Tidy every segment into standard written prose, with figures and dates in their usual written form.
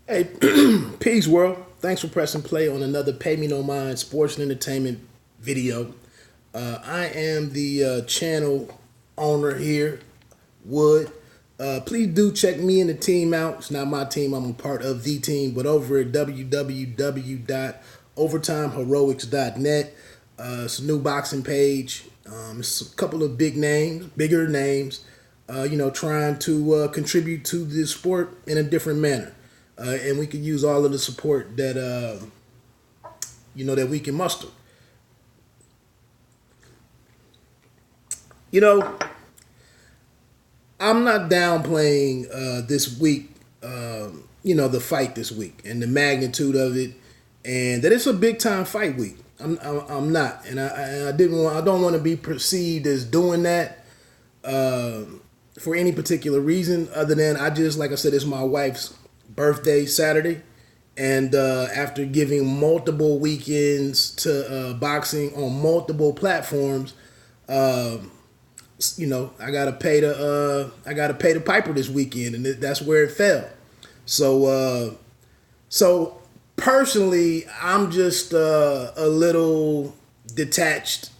Hey, peace, world. Thanks for pressing play on another Pay Me No Mind sports and entertainment video. I am the channel owner here, Wood. Please do check me and the team out. It's not my team, I'm a part of the team, but over at www.overtimeheroics.net. It's a new boxing page. It's a couple of bigger names, trying to contribute to the sport in a different manner. And we can use all of the support that that we can muster. I'm not downplaying this week. The fight this week and the magnitude of it, and that it's a big time fight week. I'm not, and I don't want to be perceived as doing that for any particular reason other than like I said, it's my wife's birthday Saturday, and after giving multiple weekends to boxing on multiple platforms, I gotta pay the piper this weekend, and that's where it fell. So personally, I'm just a little detached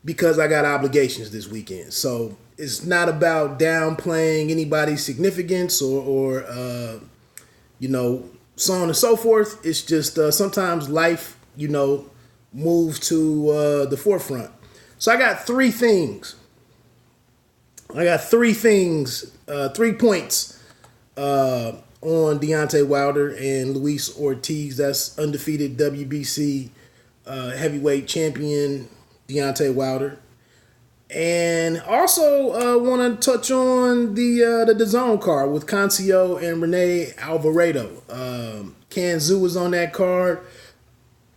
because I got obligations this weekend. So it's not about downplaying anybody's significance or so on and so forth. It's just sometimes life, moves to the forefront. So I got three things. 3 points on Deontay Wilder and Luis Ortiz. That's undefeated WBC heavyweight champion Deontay Wilder. And also want to touch on the DAZN card with Cancio and Rene Alvarado. Canzu was on that card.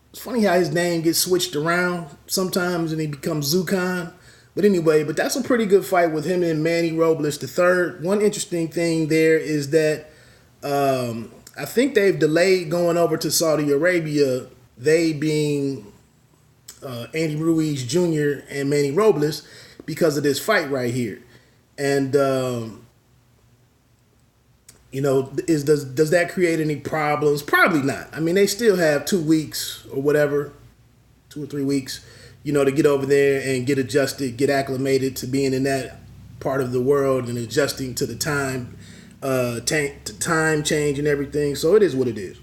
It's funny how his name gets switched around sometimes and he becomes Zukan. But anyway, that's a pretty good fight with him and Manny Robles III. One interesting thing there is that I think they've delayed going over to Saudi Arabia, they being Andy Ruiz Jr. and Manny Robles, because of this fight right here. And does that create any problems? Probably not. I mean, they still have 2 weeks or whatever, 2 or 3 weeks, to get over there and get adjusted, get acclimated to being in that part of the world and adjusting to the time change and everything. So it is what it is.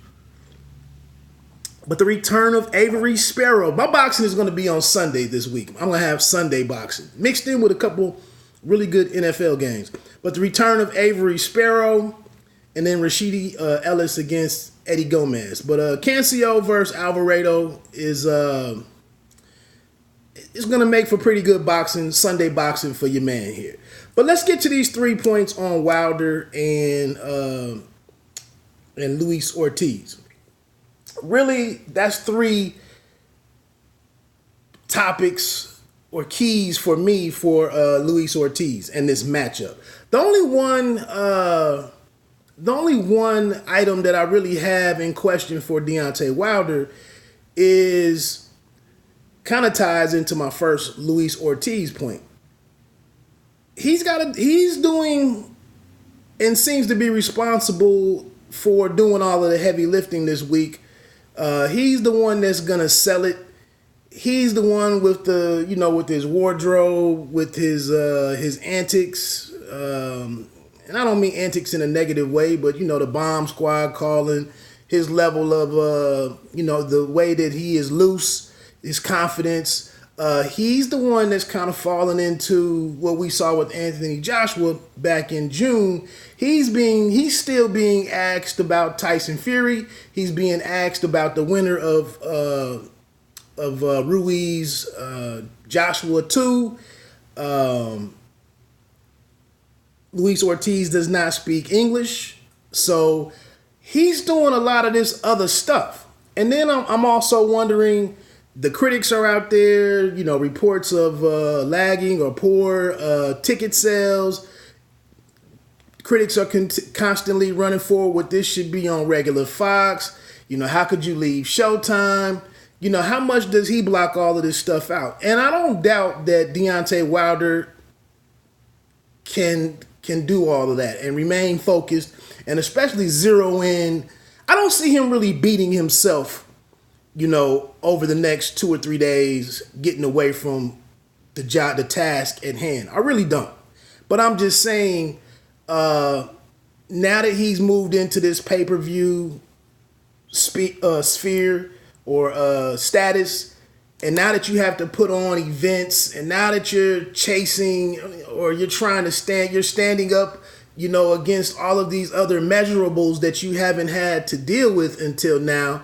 But the return of Avery Sparrow. My boxing is going to be on Sunday this week. I'm going to have Sunday boxing mixed in with a couple really good NFL games. But the return of Avery Sparrow and then Rashidi Ellis against Eddie Gomez. But Cancio versus Alvarado is going to make for pretty good boxing, Sunday boxing for your man here. But let's get to these 3 points on Wilder and Luis Ortiz. Really, that's 3 topics or keys for me for Luis Ortiz and this matchup. The only one item that I really have in question for Deontay Wilder is kind of ties into my first Luis Ortiz point. He's doing and seems to be responsible for doing all of the heavy lifting this week. He's the one that's gonna sell it. He's the one with with his wardrobe, with his antics. And I don't mean antics in a negative way, but the bomb squad calling, his level of the way that he is loose, his confidence. He's the one that's kind of fallen into what we saw with Anthony Joshua back in June. He's still being asked about Tyson Fury. He's being asked about the winner of Ruiz Joshua 2. Luis Ortiz does not speak English, so he's doing a lot of this other stuff. And then I'm also wondering, the critics are out there, reports of lagging or poor ticket sales. Critics are constantly running forward with this should be on regular Fox. How could you leave Showtime? How much does he block all of this stuff out? And I don't doubt that Deontay Wilder can do all of that and remain focused and especially zero in. I don't see him really beating himself, over the next 2 or 3 days, getting away from the task at hand. I really don't. But I'm just saying, now that he's moved into this pay-per-view sphere or status, and now that you have to put on events, and now that you're chasing or you're standing up, against all of these other measurables that you haven't had to deal with until now,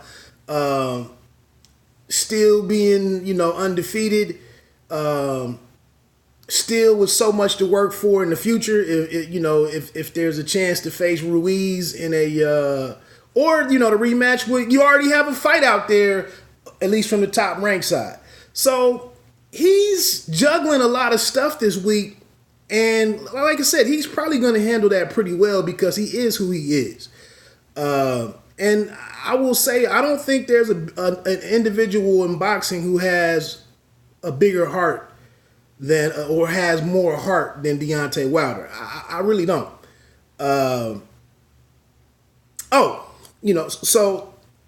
still being, undefeated, still with so much to work for in the future. If there's a chance to face Ruiz in the rematch, you already have a fight out there, at least from the top rank side. So he's juggling a lot of stuff this week. And like I said, he's probably going to handle that pretty well because he is who he is. And I will say, I don't think there's an individual in boxing who has a bigger heart than, or has more heart than Deontay Wilder. I really don't. So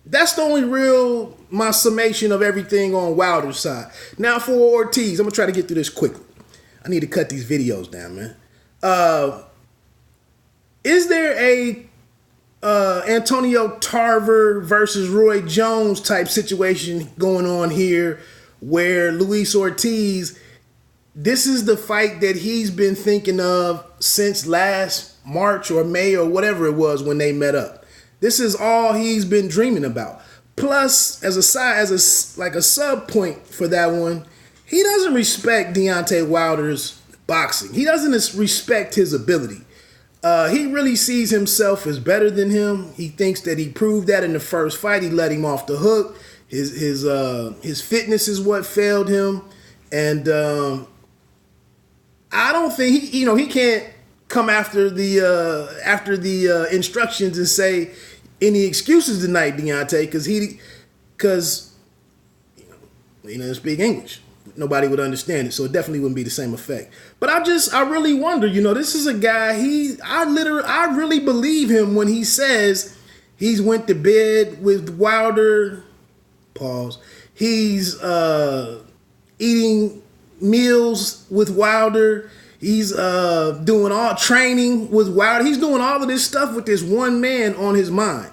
that's the only my summation of everything on Wilder's side. Now for Ortiz, I'm going to try to get through this quickly. I need to cut these videos down, man. Is there a Antonio Tarver versus Roy Jones type situation going on here where Luis Ortiz, this is the fight that he's been thinking of since last March or May or whatever it was when they met up? This is all he's been dreaming about. Plus, as a sub point for that one, he doesn't respect Deontay Wilder's boxing. He doesn't respect his ability. He really sees himself as better than him. He thinks that he proved that in the first fight. He let him off the hook. His fitness is what failed him, and I don't think he can't come after the instructions and say any excuses tonight, Deontay, because he doesn't speak English. Nobody would understand it, so it definitely wouldn't be the same effect. But I really wonder, this is a guy, I really believe him when he says he's went to bed with Wilder, pause, he's eating meals with Wilder, he's doing all training with Wilder, he's doing all of this stuff with this one man on his mind.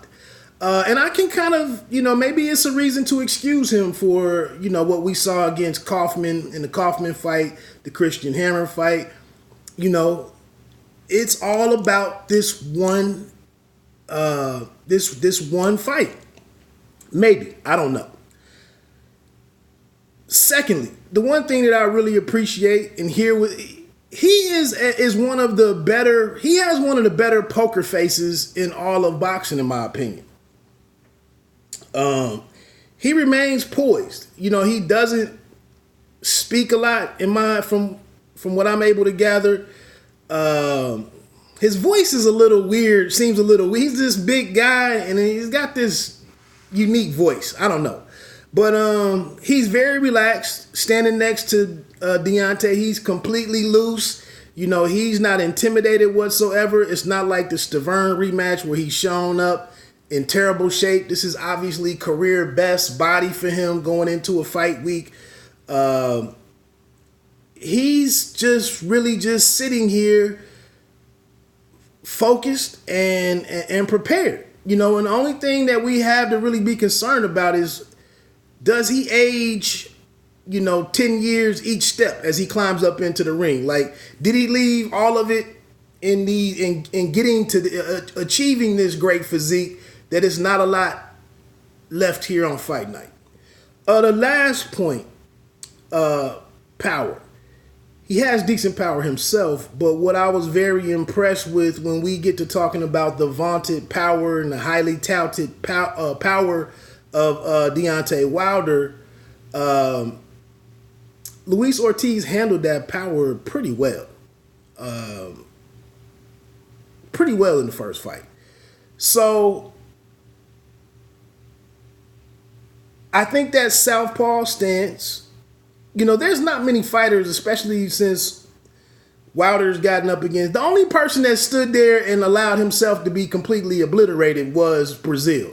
And I can kind of, maybe it's a reason to excuse him for, what we saw against Kaufman in the Kaufman fight, the Christian Hammer fight. It's all about this one, this one fight. Maybe, I don't know. Secondly, the one thing that I really appreciate and hear he is one of the better. He has one of the better poker faces in all of boxing, in my opinion. He remains poised. He doesn't speak a lot from what I'm able to gather. His voice is a little weird, seems a little weird. He's this big guy and he's got this unique voice. I don't know. But he's very relaxed, standing next to Deontay. He's completely loose. He's not intimidated whatsoever. It's not like the Stavern rematch where he's shown up in terrible shape. This is obviously career best body for him going into a fight week. He's just really just sitting here focused and prepared. And the only thing that we have to really be concerned about is, does he age, 10 years each step as he climbs up into the ring? Like, did he leave all of it in getting to achieving this great physique that is not a lot left here on fight night? The last point, power. He has decent power himself, but what I was very impressed with when we get to talking about the vaunted power and the highly touted power of Deontay Wilder, Luis Ortiz handled that power pretty well. Pretty well in the first fight. So I think that southpaw stance, there's not many fighters, especially since Wilder's gotten up against. The only person that stood there and allowed himself to be completely obliterated was Brazil.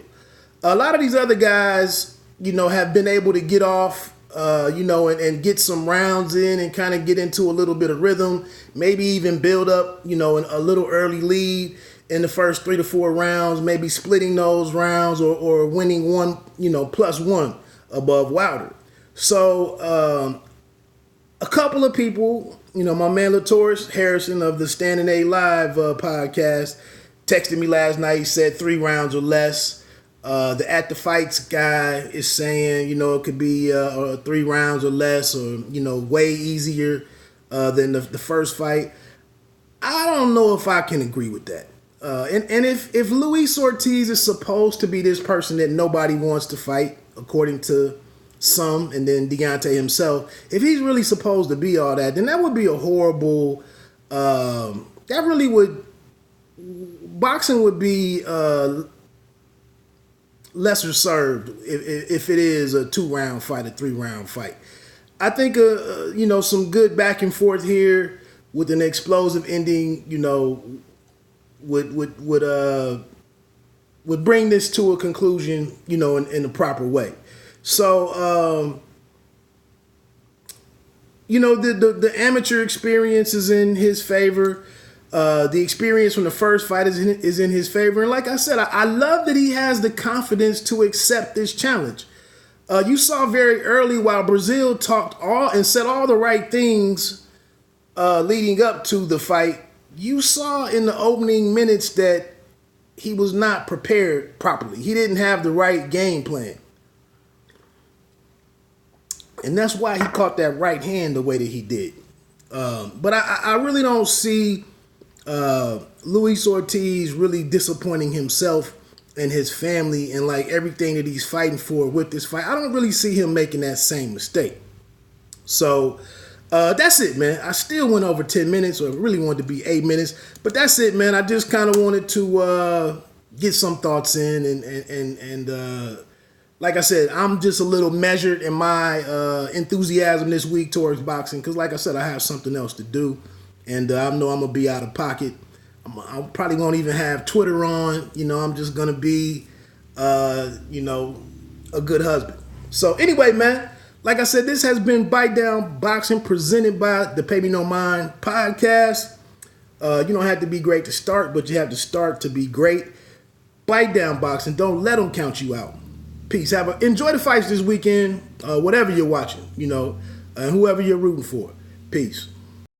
A lot of these other guys, have been able to get off, and get some rounds in and kind of get into a little bit of rhythm, maybe even build up, a little early lead in the first 3 to 4 rounds, maybe splitting those rounds or winning one, +1 above Wilder. So a couple of people, my man LaToris Harrison of the Standing A Live podcast texted me last night. He said 3 rounds or less. The At the Fights guy is saying, it could be 3 rounds or less, or, way easier than the first fight. I don't know if I can agree with that. And if Luis Ortiz is supposed to be this person that nobody wants to fight, according to some, and then Deontay himself, if he's really supposed to be all that, then that would be a horrible, boxing would be lesser served if it is a 2-round fight, a 3-round fight. I think, some good back and forth here with an explosive ending, would bring this to a conclusion, in the proper way. So, the amateur experience is in his favor. The experience from the first fight is in his favor. And like I said, I love that he has the confidence to accept this challenge. You saw very early while Brazil talked and said all the right things leading up to the fight, you saw in the opening minutes that he was not prepared properly. He didn't have the right game plan. And that's why he caught that right hand the way that he did. But I really don't see Luis Ortiz really disappointing himself and his family and like everything that he's fighting for with this fight. I don't really see him making that same mistake. So that's it, man. I still went over 10 minutes, or really wanted to be 8 minutes. But that's it, man. I just kind of wanted to get some thoughts in and like I said, I'm just a little measured in my enthusiasm this week towards boxing because, like I said, I have something else to do, and I know I'm going to be out of pocket. I probably won't even have Twitter on. I'm just going to be, a good husband. So anyway, man, like I said, this has been Bite Down Boxing presented by the Pay Me No Mind podcast. You don't have to be great to start, but you have to start to be great. Bite Down Boxing. Don't let them count you out. Peace. Enjoy the fights this weekend, whatever you're watching, and whoever you're rooting for. Peace.